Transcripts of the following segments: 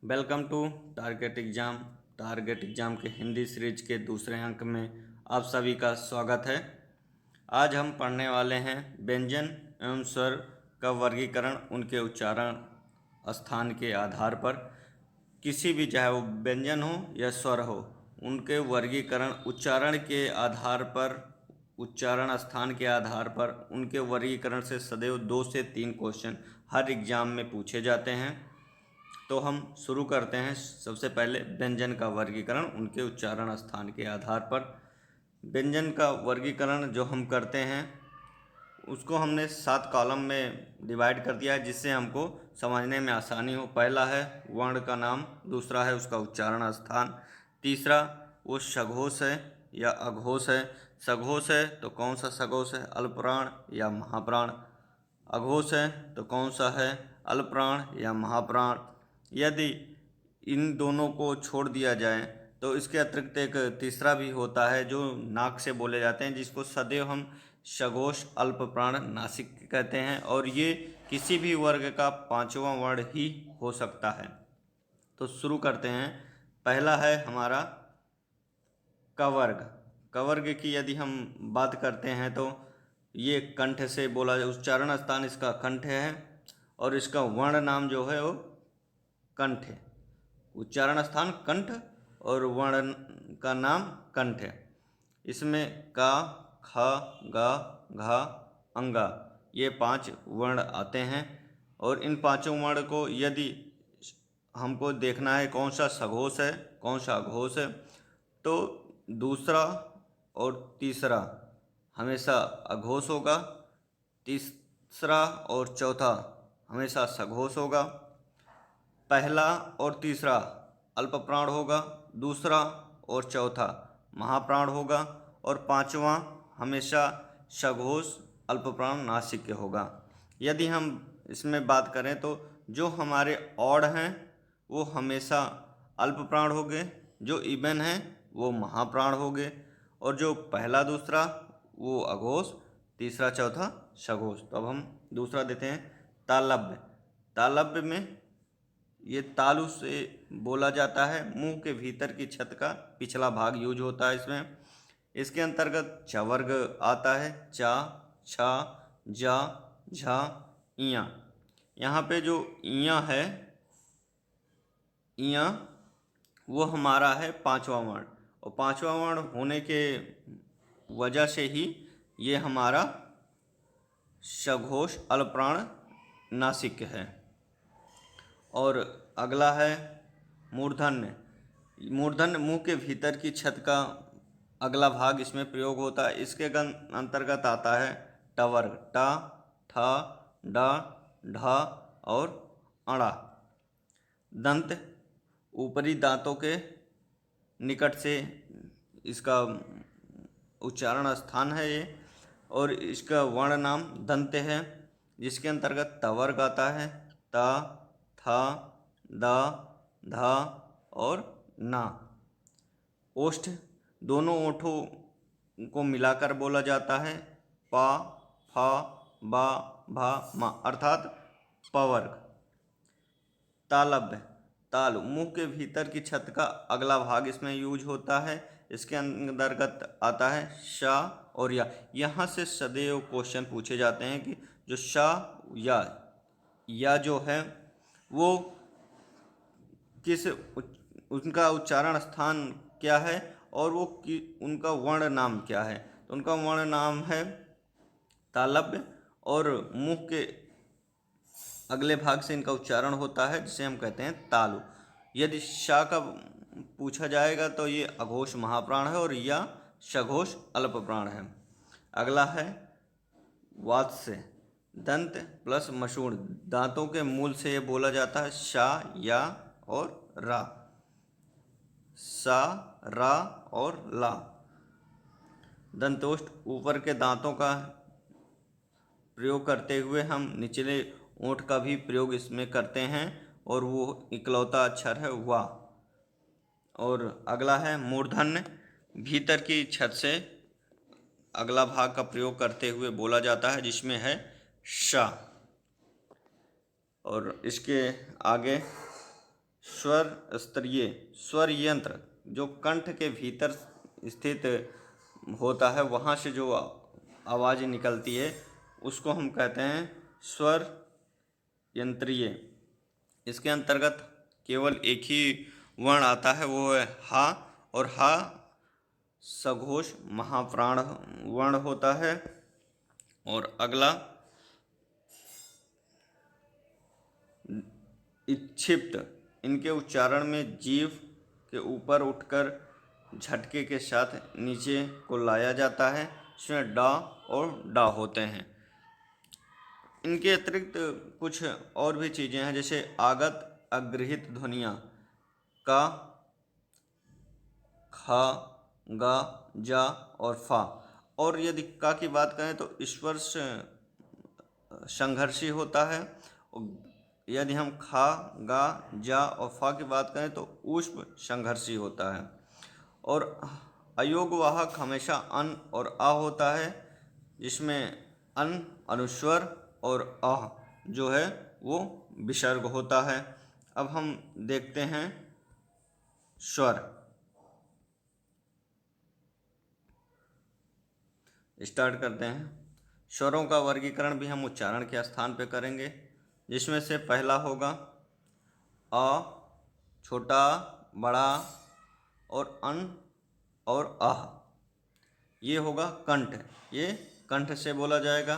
Welcome to target exam के Hindi series के दूसरे अंक में आप सभी का स्वागत है। आज हम पढ़ने वाले हैं व्यंजन एवं स्वर का वर्गीकरण उनके उच्चारण स्थान के आधार पर। किसी भी, चाहे वो व्यंजन हो या स्वर हो, उनके वर्गीकरण उच्चारण के आधार पर, उच्चारण स्थान के आधार पर उनके वर्गीकरण से सदैव 2 से 3 क्वेश्चन हर एग्ज़ाम में पूछे जाते हैं। तो हम शुरू करते हैं। सबसे पहले व्यंजन का वर्गीकरण उनके उच्चारण स्थान के आधार पर। व्यंजन का वर्गीकरण जो हम करते हैं उसको हमने 7 कॉलम में डिवाइड कर दिया है, जिससे हमको समझने में आसानी हो। पहला है वर्ण का नाम, दूसरा है उसका उच्चारण स्थान, तीसरा वो सघोष है या अघोष है। सघोष है तो कौन सा सघोष है, अल्पप्राण या महाप्राण। अघोष है तो कौन सा है, अल्पप्राण या महाप्राण। यदि इन दोनों को छोड़ दिया जाए तो इसके अतिरिक्त एक तीसरा भी होता है जो नाक से बोले जाते हैं, जिसको सदैव हम सघोष अल्पप्राण नासिक कहते हैं, और ये किसी भी वर्ग का 5वां वर्ण ही हो सकता है। तो शुरू करते हैं। पहला है हमारा कवर्ग। कवर्ग की यदि हम बात करते हैं तो ये कंठ से बोला जाए, उच्चारण स्थान इसका कंठ है और इसका वर्ण नाम जो है वो कंठ है। उच्चारण स्थान कंठ और वर्ण का नाम कंठ है। इसमें का, ख, ग, घ, अंगा ये 5 वर्ण आते हैं, और इन 5 वर्ण को यदि हमको देखना है कौन सा सघोष है कौन सा अघोष है, तो दूसरा और तीसरा हमेशा अघोष होगा, तीसरा और चौथा हमेशा सघोष होगा, पहला और तीसरा अल्पप्राण होगा, दूसरा और चौथा महाप्राण होगा, और 5वां हमेशा सघोष अल्पप्राण नासिक होगा। यदि हम इसमें बात करें तो जो हमारे ऑड हैं वो हमेशा अल्पप्राण होंगे, जो इवन हैं वो महाप्राण होंगे, और जो पहला दूसरा वो अघोष, तीसरा चौथा सघोष। तो अब हम दूसरा देते हैं तालव्य। तालव्य में ये तालु से बोला जाता है, मुंह के भीतर की छत का पिछला भाग यूज होता है इसमें। इसके अंतर्गत चवर्ग आता है, चा, छा, जा, झा, इया। यहाँ पे जो इया है, इया वो हमारा है 5वां वर्ण, और 5वां वर्ण होने के वजह से ही ये हमारा सघोष अल्पप्राण नासिक है। और अगला है मूर्धन्य। मूर्धन्य मुंह के भीतर की छत का अगला भाग इसमें प्रयोग होता है। इसके अंतर्गत आता है टवर्ग, टा, ठा, डा, ढा और अड़ा। दंत ऊपरी दांतों के निकट से इसका उच्चारण स्थान है ये, और इसका वर्ण नाम दंत है, जिसके अंतर्गत तवर्ग आता है, ता, था, दा, धा और ना। ओष्ठ दोनों ओठों को मिलाकर बोला जाता है, पा, फा, बा, भा, मा, अर्थात पवर्ग। तालव्य, तालु मुंह के भीतर की छत का अगला भाग इसमें यूज होता है। इसके अंतर्गत आता है शा और या। यहाँ से सदैव क्वेश्चन पूछे जाते हैं कि जो शा या जो है वो किस उनका उच्चारण स्थान क्या है, और वो उनका वर्ण नाम क्या है। तो उनका वर्ण नाम है तालव्य, और मुंह के अगले भाग से इनका उच्चारण होता है, जिसे हम कहते हैं तालु। यदि शा का पूछा जाएगा तो ये अघोष महाप्राण है, और या सघोष अल्पप्राण है। अगला है वात्स्य। दंत प्लस मसूड़, दांतों के मूल से ये बोला जाता है शा, या और रा। सा, रा और ला। दंतोष्ठ ऊपर के दांतों का प्रयोग करते हुए हम निचले ओंठ का भी प्रयोग इसमें करते हैं, और वो इकलौता अक्षर है वा। और अगला है मूर्धन्य। भीतर की छत से अगला भाग का प्रयोग करते हुए बोला जाता है, जिसमें है शा। और इसके आगे स्वर स्तरीय स्वर यंत्र जो कंठ के भीतर स्थित होता है, वहाँ से जो आवाज़ निकलती है उसको हम कहते हैं स्वर यंत्रीय। इसके अंतर्गत केवल एक ही वर्ण आता है, वो है हा, और हा सघोष महाप्राण वर्ण होता है। और अगला इक्षिप्त, इनके उच्चारण में जीभ के ऊपर उठकर झटके के साथ नीचे को लाया जाता है। इसमें डा और डा होते हैं। इनके अतिरिक्त कुछ और भी चीज़ें हैं, जैसे आगत अग्रहित ध्वनियाँ का, खा, गा, जा और फा। और यदि का की बात करें तो स्पर्श संघर्षी होता है। यदि हम खा, गा, जा और फा की बात करें तो ऊष्म संघर्षी होता है। और अयोग वाहक हमेशा अन और आ होता है, जिसमें अन अनुस्वर और अह जो है वो विसर्ग होता है। अब हम देखते हैं स्वर। स्टार्ट करते हैं। स्वरों का वर्गीकरण भी हम उच्चारण के स्थान पे करेंगे, जिसमें से पहला होगा अ, छोटा, बड़ा और अन और आह। ये होगा कंठ, ये कंठ से बोला जाएगा।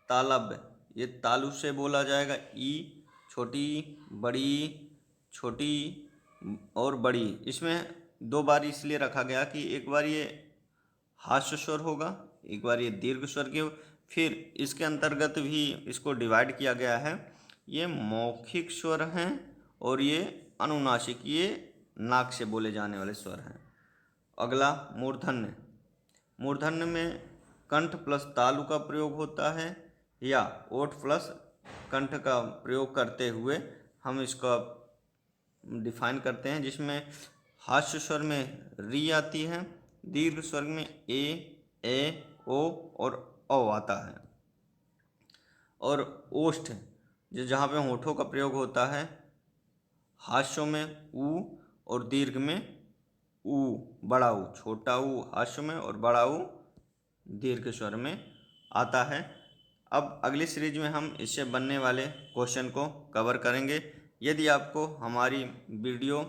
तालव्य, ये तालु से बोला जाएगा। ई, छोटी, बड़ी, छोटी और बड़ी। इसमें दो बार इसलिए रखा गया कि एक बार ये हास्य स्वर होगा, एक बार ये दीर्घ स्वर के, फिर इसके अंतर्गत भी इसको डिवाइड किया गया है। ये मौखिक स्वर हैं और ये अनुनासिक, ये नाक से बोले जाने वाले स्वर हैं। अगला मूर्धन्य। मूर्धन्य में कंठ प्लस तालु का प्रयोग होता है, या ओठ प्लस कंठ का प्रयोग करते हुए हम इसका डिफाइन करते हैं, जिसमें हास्य स्वर में री आती है, दीर्घ स्वर में ए, ओ और औ आता है। और ओष्ठ, जो जहाँ पे होठों का प्रयोग होता है, हास्यों में ऊ और दीर्घ में ऊ, बड़ा ऊ, छोटा ऊ हास्य में और बड़ा ऊ दीर्घ स्वर में आता है। अब अगली सीरीज में हम इससे बनने वाले क्वेश्चन को कवर करेंगे। यदि आपको हमारी वीडियो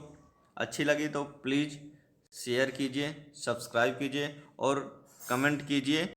अच्छी लगी तो प्लीज़ शेयर कीजिए, सब्सक्राइब कीजिए और कमेंट कीजिए।